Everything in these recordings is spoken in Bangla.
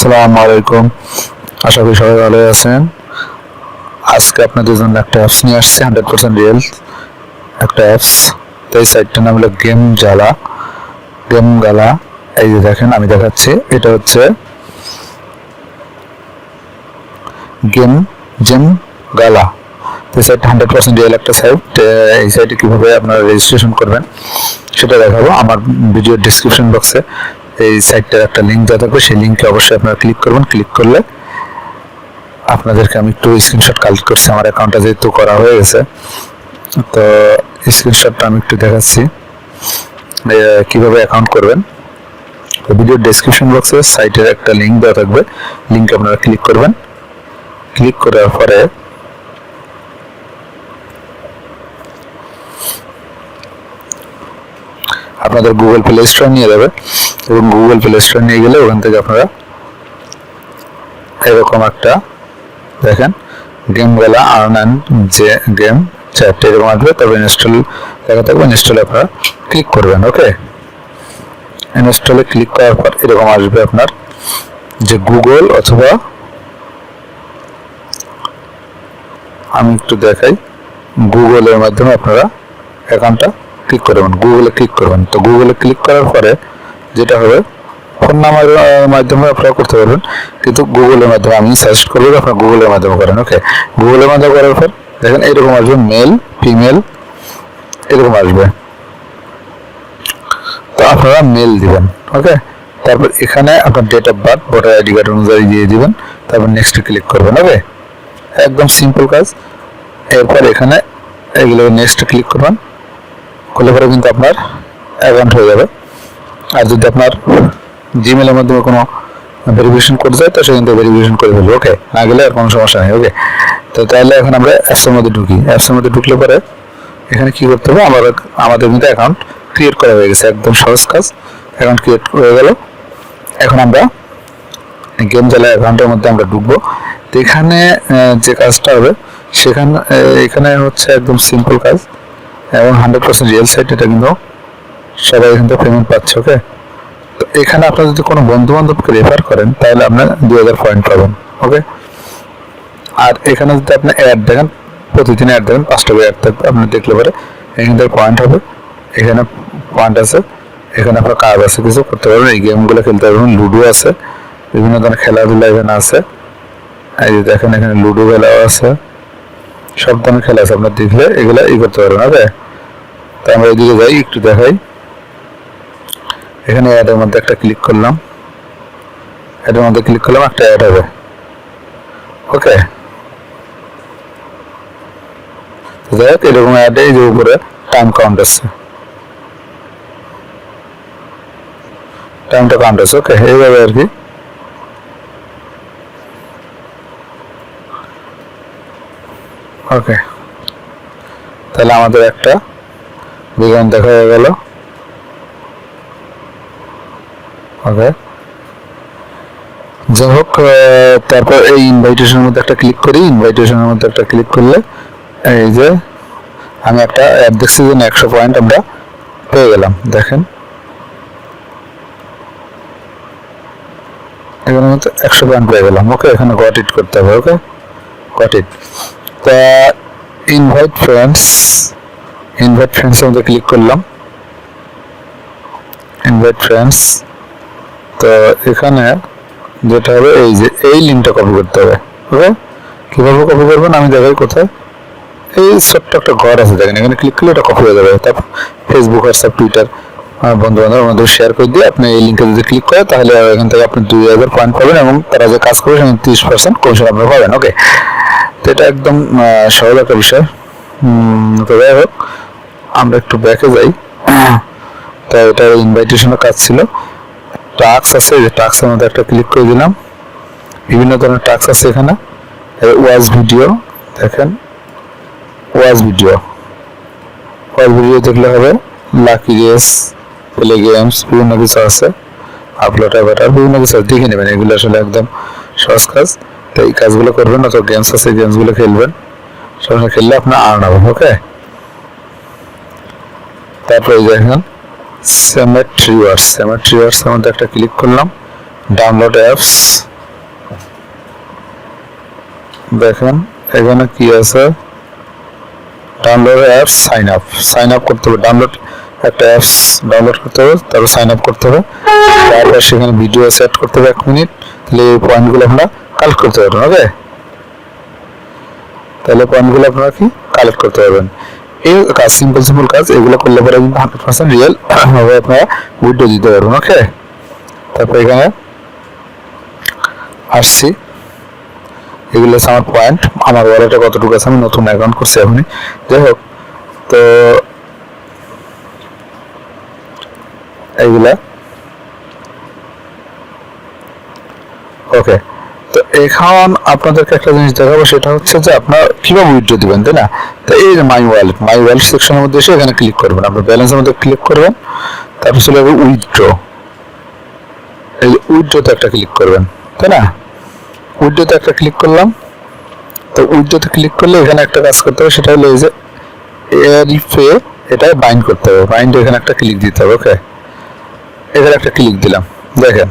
আসসালামু আলাইকুম। আশা করি সবাই ভালো আছেন। আজকে আপনাদের জন্য একটা অ্যাপস নিয়ে আসছি, 100% রিয়েল একটা অ্যাপস। তো এই সাইটটার নাম হলো গেমগালা। এই যে দেখেন, আমি দেখাচ্ছি, এটা হচ্ছে গেমগালা। তো এই সাইটটা 100% রিয়েল একটা সাইট। এই সাইটে কীভাবে আপনারা রেজিস্ট্রেশন করবেন সেটা দেখাবো। আমার ভিডিওর ডিসক্রিপশন বক্সে এই সাইটটার একটা লিঙ্ক দেওয়া থাকবে, সেই লিঙ্কে অবশ্যই আপনারা ক্লিক করবেন। ক্লিক করলে আপনাদেরকে আমি একটু স্ক্রিনশট কালেক্ট করছি, আমার অ্যাকাউন্টটা যেহেতু করা হয়ে গেছে, তো স্ক্রিনশটটা আমি একটু দেখাচ্ছি কীভাবে অ্যাকাউন্ট করবেন। তো ভিডিওর ডেসক্রিপশন বক্সে সাইটের একটা লিঙ্ক দেওয়া থাকবে, লিঙ্কে আপনারা ক্লিক করবেন। ক্লিক করার পরে আপনাদের গুগল প্লে স্টোর নিয়ে যাবে, এবং গুগল প্লে স্টোর নিয়ে গেলে ওখান থেকে আপনারা এরকম একটা দেখেন গেমগালা আর্ন অ্যান্ড যে গেম চ্যাট এরকম আসবে। তারপর ইনস্টল লেখা থাকবে, ইনস্টলে আপনারা ক্লিক করবেন। ওকে, ইনস্টলে ক্লিক করার পর এরকম আসবে আপনার যে গুগল, অথবা আমি একটু দেখাই, গুগলের মাধ্যমে আপনারা অ্যাকাউন্টটা ক্লিক করবেন। গুগলে ক্লিক করবেন। তো গুগলে ক্লিক করার পরে যেটা হবে, ফোন নাম্বারের মাধ্যমে আপনারা করতে পারবেন, কিন্তু গুগলের মাধ্যমে আমি সাজেস্ট করবো আপনারা গুগলের মাধ্যমে করেন। ওকে, গুগলের মাধ্যমে করার পর দেখেন এরকম আসবে, মেল ফিমেল এরকম আসবে। তো আপনারা মেল দিবেন। ওকে, তারপর এখানে আপনার date of birth voter ID card অনুযায়ী দিয়ে দিবেন। তারপর নেক্সট ক্লিক করবেন। ওকে, একদম সিম্পল কাজ। এরপর এখানে এগুলো নেক্সট ক্লিক করবেন, করলে পরে কিন্তু আপনার অ্যাকাউন্ট হয়ে যাবে। আর যদি আপনার জিমেলের মাধ্যমে কোনো ভেরিফিকেশন করতে চাই, তো সেখান থেকে ভেরিফিকেশন করে ফেলবো। ওকে, না গেলে আর কোনো সমস্যা নেই। ওকে, তো তাহলে এখন আমরা অ্যাপসের মধ্যে ঢুকি। অ্যাপসের মধ্যে ঢুকলে পরে এখানে কী করতে হবে, আমাদের কিন্তু অ্যাকাউন্ট ক্রিয়েট করা হয়ে গেছে। একদম সহজ কাজ, অ্যাকাউন্ট ক্রিয়েট হয়ে গেল। এখন আমরা গেমজালা অ্যাকাউন্টের মধ্যে আমরা ঢুকবো। তো এখানে যে কাজটা হবে এখানে হচ্ছে একদম সিম্পল কাজ, এবং 100% রিয়েল সাইট। এটা কিন্তু সবাই এখান থেকে পেমেন্ট পাচ্ছে। ওকে, তো এখানে আপনারা যদি কোনো বন্ধু বান্ধবকে রেফার করেন, তাহলে আপনার 2000 পয়েন্ট পাবেন। ওকে, আর এখানে যদি আপনি অ্যাড দেখেন, প্রতিদিন অ্যাড দেখেন, 5টা করে অ্যাড থাকবে, আপনি দেখলে পরে এখান থেকে পয়েন্ট হবে। এখানে পয়েন্ট আছে, এখানে আপনার কাজ আছে, কিছু করতে পারবেন, এই গেমগুলো খেলতে পারবেন। লুডো আছে, বিভিন্ন ধরনের খেলাধুলা এখানে আছে। এই যে দেখেন, এখানে লুডো খেলাও আছে, সব ধরনের খেলা আছে, আপনার দেখলে এগুলো করতে পারবেন। ওকে, তো আমরা এদিকে যাই, একটু দেখাই। এখানে অ্যাডের মধ্যে একটা ক্লিক করলাম, অ্যাডের মধ্যে ক্লিক করলাম, একটা অ্যাড হবে। ওকে, দেখ এরকম অ্যাডে এই যে উপরে টাইম কাউন্ট আছে, টাইমটা কাউন্ট আছে। ওকে, এইভাবে আর কি। ওকে, তাহলে আমাদের একটা বিজ্ঞান দেখা হয়ে গেল। ওকে, যাই হোক, তারপর এই ইনভাইটেশনের মধ্যে একটা ক্লিক করি। ইনভাইটেশনের মধ্যে একটা ক্লিক করলে এই যে আমি একটা অ্যাড দেখছি যে 100 পয়েন্ট আমরা পেয়ে গেলাম। দেখেন এখানে মধ্যে 100 পয়েন্ট পেয়ে গেলাম। ওকে, এখানে গট ইট করতে হবে। ওকে, গট ইট। তা ইনভাইট ফ্রেন্ডসের মধ্যে ক্লিক করলাম, ইনভাইট ফ্রেন্ডস। তো এখানে যেটা হবে, এই যে এই লিঙ্কটা কপি করতে হবে। ওকে, কীভাবে কপি করবেন আমি দেখাই। কোথায়, এই ছোট্ট একটা ঘর আছে, দেখেন, এখানে ক্লিক করলে এটা কপি হয়ে যাবে। তারপর ফেসবুক, হোয়াটসঅ্যাপ, টুইটার বন্ধু বান্ধবের মধ্যে শেয়ার করে দিয়ে আপনি এই লিঙ্কে যদি ক্লিক করেন, তাহলে এখান থেকে আপনি 2000 পয়েন্ট পাবেন, এবং তারা যে কাজ করবে সেখানে 30% কমিশন আপনি পাবেন। ওকে, তো এটা একদম সহজ একটা বিষয়। তো যাই হোক, আমরা একটু ব্যাকে যাই। তো এটা ইনভাইটেশনের কাজ ছিল। টাস্ক আছে, যে টাস্কের মধ্যে একটা ক্লিক করে দিলাম। বিভিন্ন ধরনের টাস্ক আছে এখানে। ওয়াচ ভিডিও দেখেন, ওয়াচ ভিডিও দেখলে হবে। লাকি রেস, প্লে গেমস, বিভিন্ন কিছু আছে। আপলোড অ্যাভাটার, বিভিন্ন কিছু দেখে নেবেন। এগুলো আসলে একদম সহজ কাজ। তো এই কাজগুলো করবেন, অথবা গেমস আছে, গেমসগুলো খেলবেন। সবসময় খেললে আপনার আর্ন হবে। ওকে, তারপরে দেখেন সেমেট রিওয়ার্ডস এর মধ্যে একটা ক্লিক করলাম। ডাউনলোড অ্যাপস, দেখেন এখানে কি আছে, ডাউনলোড অ্যাপস সাইন আপ করতে হবে। একটা অ্যাপস ডাউনলোড করতে হবে, তারপর সাইন আপ করতে হবে, তারপর সেখানে ভিডিও সেট করতে হবে 1 মিনিট। তাহলে এই পয়েন্টগুলো আমরা কালেক্ট করতে পারবেন। ওকে, তাহলে পয়েন্টগুলো আপনারা কি কালেক্ট করতে পারবেন। এই কাজ সিম্পল কাজ, এগুলো করলে পরে কিন্তু 100% রিয়েল ভাবে আপনারা উইথড্র দিতে পারবেন। ওকে, তারপর এখানে আসছি, এগুলো হচ্ছে আমার পয়েন্ট। আমার ওয়ালেটে কতটুকু আছে, আমি নতুন অ্যাকাউন্ট করছি এখনই, যাই হোক। তো এইগুলা ওকে। তো এখন আপনাদেরকে একটা জিনিস দেখাবো, সেটা হচ্ছে যে আপনারা কিভাবে উইথড্র দিবেন, তাই না? তো এই যে মাই ওয়ালেট সেকশনের মধ্যে এসে এখানে ক্লিক করবেন, আপনার ব্যালেন্সের মধ্যে ক্লিক করবেন, তারপর চলে যাবে উইথড্র। এই যে উইথড্রতে একটা ক্লিক করবেন, তাই না? উইথড্রতে একটা ক্লিক করলাম। তো উইথড্রতে ক্লিক করলে এখানে একটা কাজ করতে হবে, সেটা হলো এই যে এরিফে, এটা বাইন্ড করতে হবে। বাইন্ড এখানে একটা ক্লিক দিতে হবে। ওকে, এখানে একটা ক্লিক দিলাম। দেখেন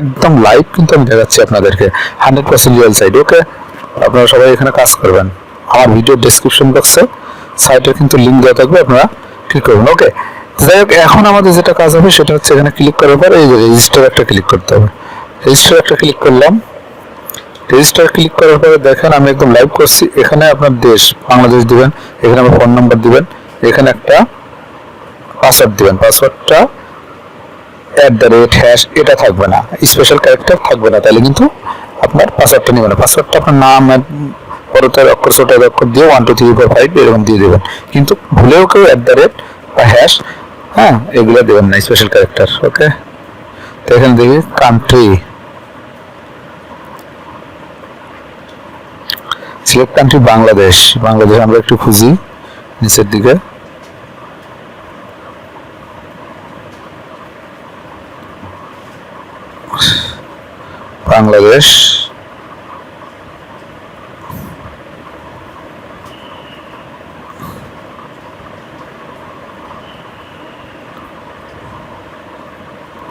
একদম লাইভ কিন্তু আমি দেখাচ্ছি আপনাদেরকে, 100% রিয়েল সাইট। ওকে, আপনারা সবাই এখানে কাজ করবেন। আমার ভিডিও ডেসক্রিপশন বক্সে সাইটের কিন্তু লিঙ্ক দেওয়া থাকবে, আপনারা ক্লিক করবেন। ওকে, যাই হোক, এখন আমাদের যেটা কাজ হবে সেটা হচ্ছে এখানে ক্লিক করার পর এই যে রেজিস্টার একটা ক্লিক করতে হবে। রেজিস্টার একটা ক্লিক করলাম। রেজিস্টার ক্লিক করার পরে দেখেন আমি একদম লাইভ করছি। এখানে আপনার দেশ বাংলাদেশ দিবেন, এখানে আমার ফোন নাম্বার দিবেন, এখানে একটা পাসওয়ার্ড দিবেন। পাসওয়ার্ডটা @ এটা থাকবে না, স্পেশাল ক্যারেক্টার থাকবে না, তাহলে কিন্তু আপনার পাসওয়ার্ডটা নেবে না। পাসওয়ার্ডটা আপনার নাম, বড়দের অক্ষর, ছোটের অক্ষর দিয়ে 1 2 3 4 5 এরকম দিয়ে দেবেন, কিন্তু ভুলেও কেউ @ বা হ্যাশ, হ্যাঁ, এগুলো দেবেন না, স্পেশাল ক্যারেক্টার। ওকে, তো এখানে দেখি কান্ট্রি, সিলেক্ট কান্ট্রি বাংলাদেশ। আমরা একটু খুঁজি নিচের দিকে। বাংলাদেশ,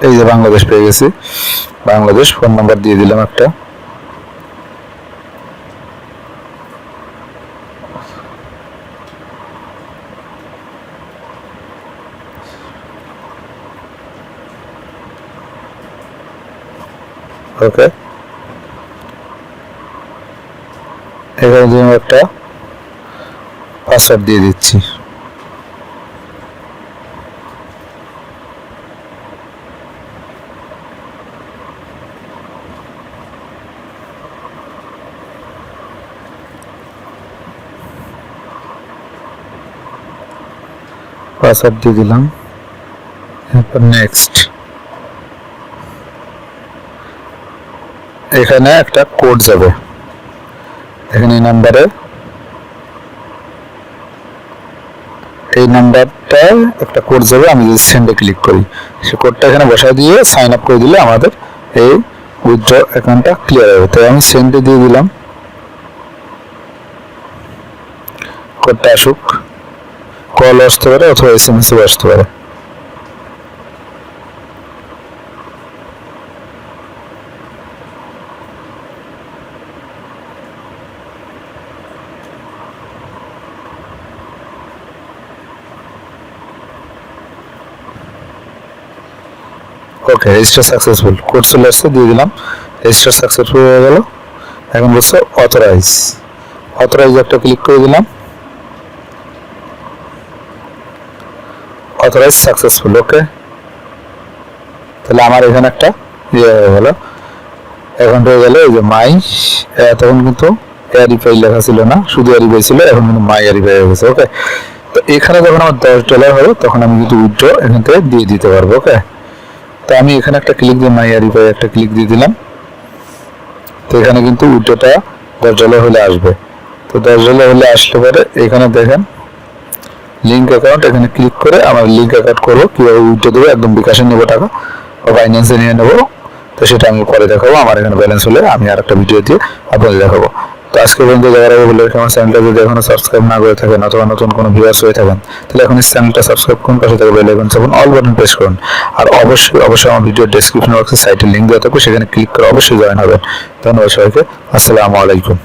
এই যে বাংলাদেশ পেয়ে গেছি। বাংলাদেশ, ফোন নাম্বার দিয়ে দিলাম একটা। ওকে, এখানে একটা পাসওয়ার্ড দিয়ে দিচ্ছি। পাসওয়ার্ড দিয়ে দিলাম, এরপর নেক্সট। এখানে একটা কোড যাবে, এখানে এই নাম্বারটা একটা কোড যাবে। আমি যদি সেন্ডে ক্লিক করি, সে কোডটা এখানে বসায় দিয়ে সাইন আপ করে দিলে আমাদের এই উইথড্র অ্যাকাউন্টটা ক্লিয়ার হবে। তাই আমি সেন্ডে দিয়ে দিলাম, কোডটা আসুক। কল আসতে পারে অথবা SMS-ও আসতে পারে। ওকে, রেজিস্টার সাকসেসফুল, কোড চলে আসছে, দিয়ে দিলাম। রেজিস্টার সাকসেসফুল হয়ে গেল। এখন বলছে অথরাইজ একটা ক্লিক করে দিলাম। Authorize successful. ওকে, তাহলে আমার এখানে একটা ইয়ে হয়ে গেল। এখন হয়ে গেল এই যে মাই, তখন কিন্তু এয়ারিফাই লেখা ছিল না, শুধু এয়ারিফাই ছিল, এখন কিন্তু মাই এয়ারিফাই হয়ে গেছে। ওকে, তো এখানে যখন আমার $10 হবে তখন আমি কিন্তু উইথড্র এখান থেকে দিয়ে দিতে পারবো। ওকে, তো আমি এখানে একটা ক্লিক দিয়ে মাই এয়ারিফাই একটা ক্লিক দিয়ে দিলাম। তো এখানে কিন্তু উইথড্রটা $10 হলে আসবে। তো $10 হলে আসলে পরে এখানে দেখেন লিঙ্ক অ্যাকাউন্ট, এখানে ক্লিক করে আমার লিঙ্ক অ্যাকাউন্ট করবো। কীভাবে উইথড্র দেবো, একদম বিকাশে নেবো টাকা বা ফাইন্যান্সে নিয়ে নেবো, তো সেটা আমি পরে দেখাবো। আমার এখানে ব্যালেন্স হলে আমি আর একটা ভিডিও দিয়ে আপনাদের দেখাবো। তো আজকে পর্যন্ত যারা বলে আমার চ্যানেলটা যদি এখনো সাবস্ক্রাইব না করে থাকেন অথবা নতুন কোনো ভিউয়ার্স হয়ে থাকেন, তাহলে এখন চ্যানেলটা সাবস্ক্রাইব করুন, পাশে থাকা বেল আইকন চাপুন, অল বাটন প্রেস করুন। আর অবশ্যই আমার ভিডিও ডেসক্রিপশন বক্সে সাইটের লিঙ্ক দেওয়া থাকবে, সেখানে ক্লিক করে অবশ্যই জয়েন হবেন। ধন্যবাদ সবাইকে, আসসালামু আলাইকুম।